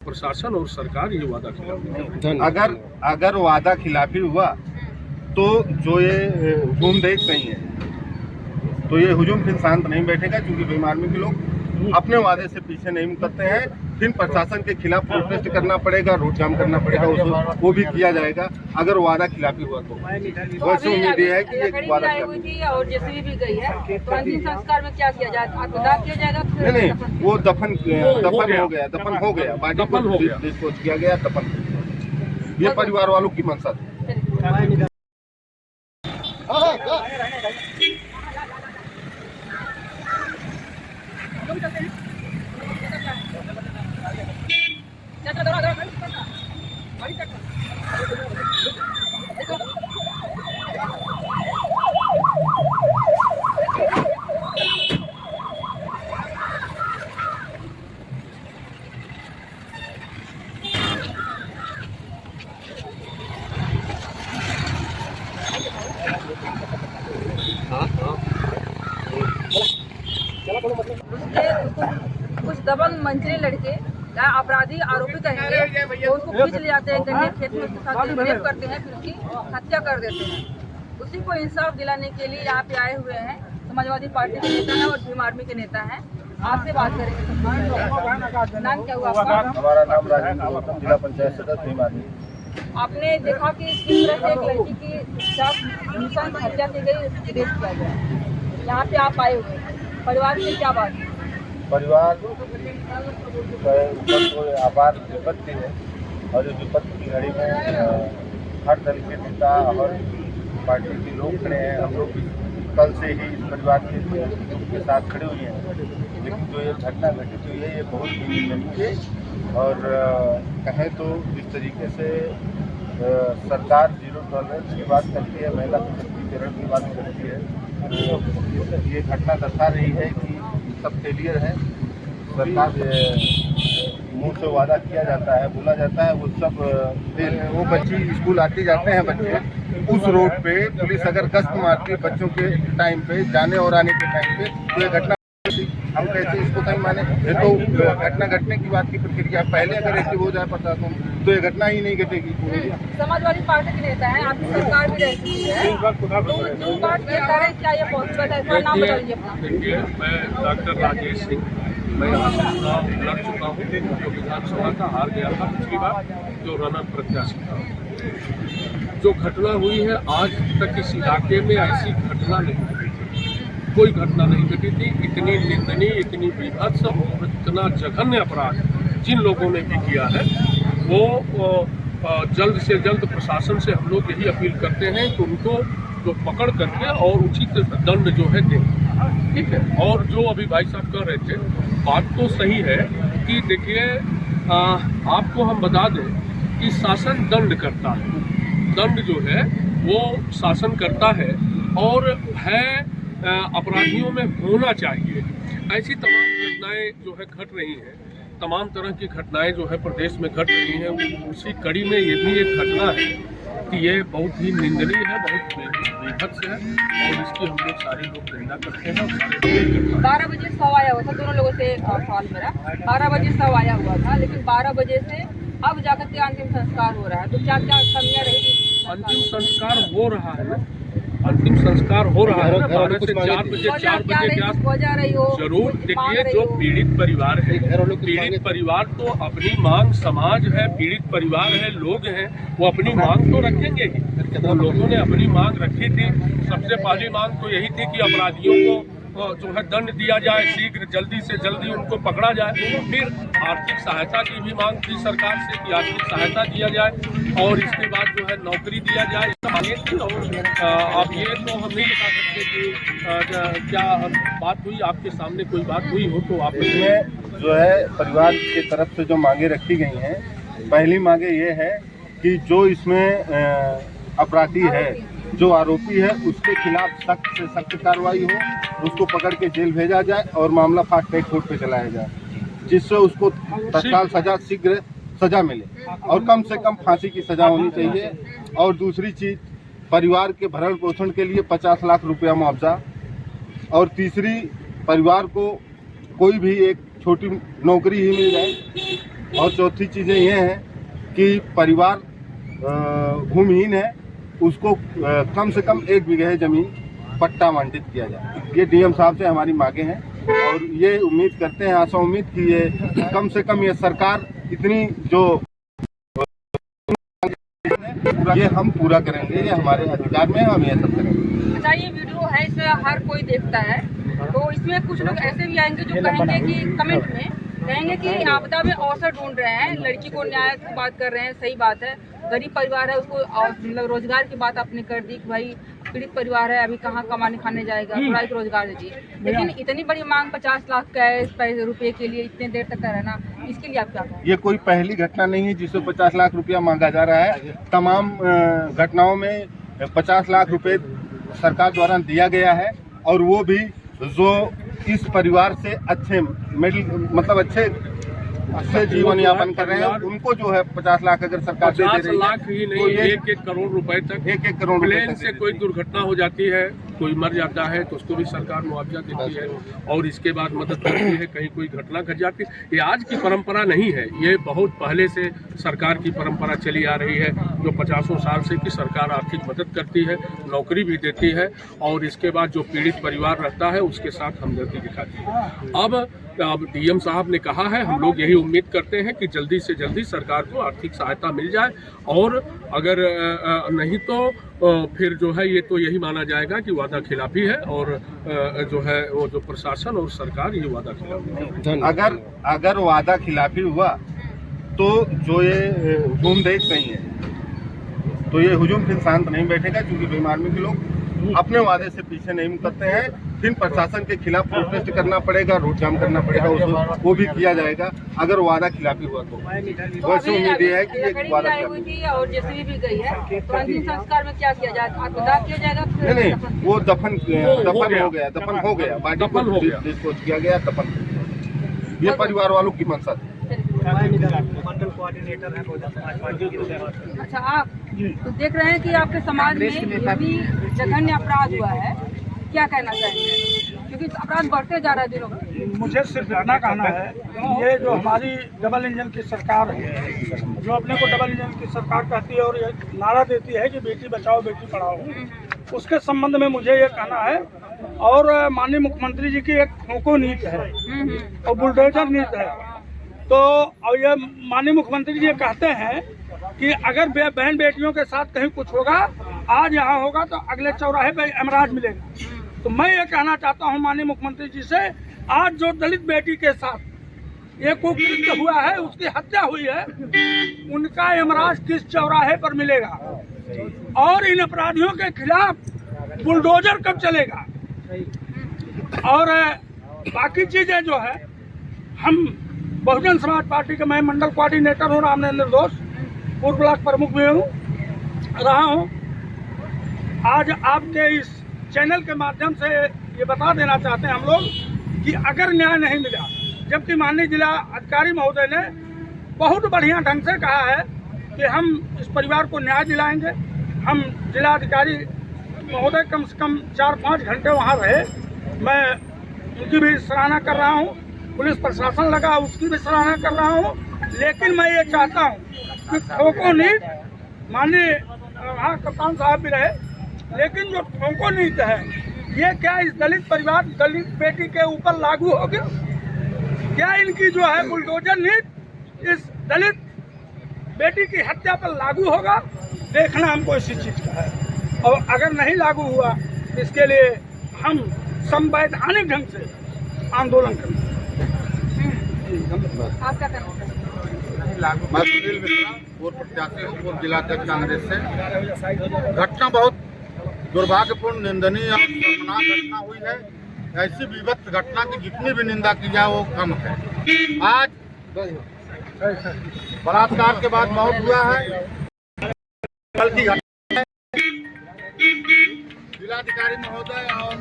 प्रशासन और सरकार ये वादा खिलाफी अगर वादा खिलाफी हुआ तो जो ये हुजूम देख रही है तो ये हुजूम फिर शांत नहीं बैठेगा, क्योंकि भीम आर्मी के लोग अपने वादे से पीछे नहीं मुकरते हैं। फिर प्रशासन के खिलाफ प्रोटेस्ट करना पड़ेगा, रोड जाम करना पड़ेगा, वो भी किया जाएगा अगर वादा खिलाफी हुआ तो। वैसे उम्मीद है कि एक वादा खिलाफी और जेसीबी भी गई है, तो अंतिम संस्कार में क्या किया जाएगा? नहीं, वो दफन हो गया, बाकी को डिस्पोज किया गया, दफन। ये परिवार वालों की मंशा थी। कुछ दबंग मंचले लड़के या अपराधी आरोपी कहेंगे तो उसको खींच ले जाते हैं, गन्ने खेत में उसके साथ रेप करते हैं, फिर उसकी हत्या कर देते हैं। उसी को इंसाफ दिलाने के लिए यहाँ पे आए हुए हैं समाजवादी पार्टी के नेता हैं और भीम आर्मी के नेता हैं। आपसे बात करेंगे। नाम क्या हुआ आपका? हमारा नाम राजेंद्र गौतम, जिला पंचायत सदस्य भीम आर्मी। आपने देखा कि किस तरह से एक लड़की की नृशंस हत्या की गई, रेप किया गया, यहाँ पे आप आए हुए हैं, परिवार से क्या बात है? परिवार ऊपर आपार विपत्ति है और इस विपत्ति की घड़ी में हर दल के नेता और पार्टी के लोग खड़े हैं। हम लोग कल से ही इस परिवार के साथ खड़े हुए हैं, लेकिन जो ये घटना घटित हुई है ये बहुत ही निंदनीय है। और कहें तो जिस तरीके से सरकार जीरो टॉलरेंस की बात करती है, महिला सशक्तिकरण की बात करती है, तो ये घटना दर्शा रही है कि सब फेलियर है। सरकार मुंह से वादा किया जाता है, बोला जाता है, वो सब फेल है। वो बच्ची स्कूल आते जाते हैं बच्चे, उस रोड पे पुलिस अगर गश्त मारती है बच्चों के टाइम पे, जाने और आने के टाइम पे, तो ये घटना हम कैसे इसको सही माने? ये तो घटना घटने की बात की प्रक्रिया, पहले अगर ऐसी हो जाए पता तो ये घटना ही नहीं घटेगी। समाजवादी पार्टी के नेता हैं, आपकी सरकार भी रहती है, तो जो बात ये करें क्या ये पॉसिबल है? इसका नाम बताइए अपना। देखिए, मैं डॉक्टर राजेश सिंह, मैं यहाँ से चुनाव लड़ चुका हूँ, जो विधानसभा का हार गया था पिछली बार, जो रनर प्रत्याशी था। जो घटना हुई है आज तक इस इलाके में ऐसी घटना नहीं घटी, कोई घटना नहीं घटी थी। इतनी निंदनीय, इतनी विभत्स और इतना जघन्य अपराध जिन लोगों ने भी किया है, वो जल्द से जल्द प्रशासन से हम लोग यही अपील करते हैं कि उनको जो पकड़ करके और उचित दंड जो है दें, ठीक है। और जो अभी भाई साहब कह रहे थे, बात तो सही है कि देखिए, आपको हम बता दें कि शासन दंड करता है, दंड जो है वो शासन करता है और है अपराधियों में होना चाहिए। ऐसी तमाम घटनाएं जो है घट रही हैं, तमाम तरह की घटनाएं जो है प्रदेश में घट रही हैं। उसी कड़ी में ये भी एक घटना है कि ये बहुत ही निंदनीय है, बहुत विभत्स है और इसकी हम लोग सारे लोग निंदा करते हैं। 12 बजे शव आया हुआ था, दोनों लोगों से सवाल मेरा, 12 बजे शव आया हुआ था, लेकिन 12 बजे से अब जाकर के अंतिम संस्कार हो रहा है, तो क्या क्या कमियाँ रही? अंतिम संस्कार हो रहा है, अंतिम संस्कार हो रहा है 12 से 4 बजे के आसपास जरूर। देखिए, जो पीड़ित परिवार है, पीड़ित परिवार तो अपनी मांग, समाज है, पीड़ित परिवार है, लोग हैं, वो अपनी मांग तो रखेंगे ही। तो लोगों ने अपनी मांग रखी थी। सबसे पहली मांग तो यही थी कि अपराधियों को जो है दंड दिया जाए, शीघ्र जल्दी से जल्दी उनको पकड़ा जाए। फिर आर्थिक सहायता की भी मांग थी सरकार से कि आर्थिक सहायता दिया जाए और इसके बाद जो है नौकरी दिया जाए। और अब ये तो हम नहीं बता सकते कि क्या बात हुई, आपके सामने कोई बात हुई हो तो आप इसमें जो है परिवार की तरफ से जो मांगे रखी गई हैं, पहली मांगे ये है कि जो इसमें अपराधी है, जो आरोपी है, उसके खिलाफ सख्त से सख्त कार्रवाई हो, उसको पकड़ के जेल भेजा जाए और मामला फास्ट ट्रैक कोर्ट पे चलाया जाए, जिससे उसको तत्काल सजा, शीघ्र सजा मिले और कम से कम फांसी की सजा होनी चाहिए। और दूसरी चीज़, परिवार के भरण पोषण के लिए 50 लाख रुपया मुआवजा। और तीसरी, परिवार को कोई भी एक छोटी नौकरी ही मिल जाए और चौथी चीज़ें ये हैं कि परिवार भूमिहीन है, उसको कम से कम 1 बीघे ज़मीन पट्टा आवंटित किया जाए। ये डीएम साहब से हमारी मांगे हैं और ये उम्मीद करते हैं, आशा उम्मीद कि ये कम से कम ये सरकार इतनी जो ये हम पूरा करेंगे, ये हमारे अधिकार में, हम ये सब करेंगे। अच्छा, ये वीडियो है, इसे हर कोई देखता है, तो इसमें कुछ लोग ऐसे भी आएंगे जो कहेंगे कि कमेंट में कहेंगे कि आपदा में अवसर ढूंढ रहे हैं, लड़की को न्याय की बात कर रहे हैं। सही बात है, गरीब परिवार है, उसको मतलब रोजगार की बात आपने कर दी कि भाई पीड़ित परिवार है, अभी कहाँ कमाने खाने जाएगा, थोड़ा एक रोजगार दीजिए। लेकिन इतनी बड़ी मांग 50 लाख कैश रुपए के लिए इतने देर तक का रहना, इसके लिए आप क्या कहेंगे? ये कोई पहली घटना नहीं है जिसमें 50 लाख रुपया मांगा जा रहा है। तमाम घटनाओं में 50 लाख रुपए सरकार द्वारा दिया गया है और वो भी जो इस परिवार से अच्छे मतलब अच्छे जीवन यापन कर रहे हैं, उनको जो है 50 लाख अगर सरकार दे रही है, 50 लाख ही नहीं, 1-1 करोड़ रुपए तक। 1-1 करोड़ प्लेन से कोई दुर्घटना हो जाती है, कोई मर जाता है तो उसको भी सरकार मुआवजा देती है और इसके बाद मदद करती है। कहीं कोई घटना घट जाती है, ये आज की परंपरा नहीं है, ये बहुत पहले से सरकार की परंपरा चली आ रही है, जो 50 साल से कि सरकार आर्थिक मदद करती है, नौकरी भी देती है और इसके बाद जो पीड़ित परिवार रहता है उसके साथ हमदर्दी दिखाती है। अब डीएम साहब ने कहा है, हम लोग यही उम्मीद करते हैं कि जल्दी से जल्दी सरकार को आर्थिक सहायता मिल जाए और अगर नहीं तो फिर जो है ये तो यही माना जाएगा कि वादा खिलाफी है और जो है वो जो प्रशासन और सरकार ये वादा खिलाफी है। अगर वादा खिलाफी हुआ तो जो ये हुजूम देख रही है तो ये हुजूम फिर शांत नहीं बैठेगा, क्योंकि बेईमानी के लोग अपने वादे से पीछे नहीं मुकरते हैं। फिर प्रशासन के खिलाफ प्रोटेस्ट करना पड़ेगा, रोड जाम करना पड़ेगा, वो भी किया जाएगा अगर वादा खिलाफी हुआ तो। वैसे उम्मीद ये है कि एक वादा हुई थी और जेसीबी भी गई है, तो अंतिम संस्कार में क्या किया जाएगा? आत्मदाह किया जाएगा? नहीं, वो दफन हो गया, दफन हो गया, डिस्पोज किया गया, दफन। ये परिवार वालों की मंशा थी। मंडल कोऑर्डिनेटर है बहुजन समाज पार्टी के। अच्छा, आप तो देख रहे हैं कि आपके समाज में भी जघन्य अपराध हुआ है, क्या कहना चाहेंगे? क्योंकि अपराध बढ़ते जा रहा है दिनों में। मुझे सिर्फ इतना कहना है, ये जो हमारी डबल इंजन की सरकार है, जो अपने को डबल इंजन की सरकार कहती है और ये नारा देती है कि बेटी बचाओ बेटी पढ़ाओ, उसके संबंध में मुझे ये कहना है। और माननीय मुख्यमंत्री जी की एक ठोको नीति है और बुलडोजर नीति है, तो और ये माननीय मुख्यमंत्री जी कहते हैं कि अगर बहन बेटियों के साथ कहीं कुछ होगा, आज यहाँ होगा तो अगले चौराहे पे एमराज मिलेगा। तो मैं ये कहना चाहता हूँ माननीय मुख्यमंत्री जी से, आज जो दलित बेटी के साथ ये कुकृत्य हुआ है, उसकी हत्या हुई है, उनका एमराज किस चौराहे पर मिलेगा और इन अपराधियों के खिलाफ बुलडोजर कब चलेगा। और बाकी चीजें जो है, हम बहुजन समाज पार्टी के, मैं मंडल कोऑर्डिनेटर हूँ, रामनरेंद्र दोष, पूर्व ब्लॉक प्रमुख भी रहा हूँ। आज आपके इस चैनल के माध्यम से ये बता देना चाहते हैं हम लोग कि अगर न्याय नहीं मिला, जबकि माननीय जिला अधिकारी महोदय ने बहुत बढ़िया ढंग से कहा है कि हम इस परिवार को न्याय दिलाएंगे। हम जिला अधिकारी महोदय कम से कम 4-5 घंटे वहाँ रहे, मैं उनकी भी सराहना कर रहा हूँ, पुलिस प्रशासन लगा उसकी भी सराहना कर रहा हूँ। लेकिन मैं ये चाहता हूँ कि ठोको नीति, माननीय वहाँ कप्तान साहब भी रहे, लेकिन जो ठोको नीति है ये क्या इस दलित परिवार, दलित बेटी के ऊपर लागू होगी? क्या इनकी जो है बुलडोजर नीति इस दलित बेटी की हत्या पर लागू होगा? देखना हमको इसी चीज का है। और अगर नहीं लागू हुआ, इसके लिए हम संवैधानिक ढंग से आंदोलन करेंगे। आप क्या करना चाहते हैं? मैं सुनील मिश्रा, पूर्व प्रत्याशी हूँ, पूर्व जिलाध्यक्ष कांग्रेस से। घटना बहुत दुर्भाग्यपूर्ण, निंदनीय और शर्मनाक घटना हुई है। ऐसी विभत्स घटना की जितनी भी निंदा की जाए वो कम है। आज बलात्कार के बाद मौत हुआ है, कल की घटना है। जिलाधिकारी महोदय और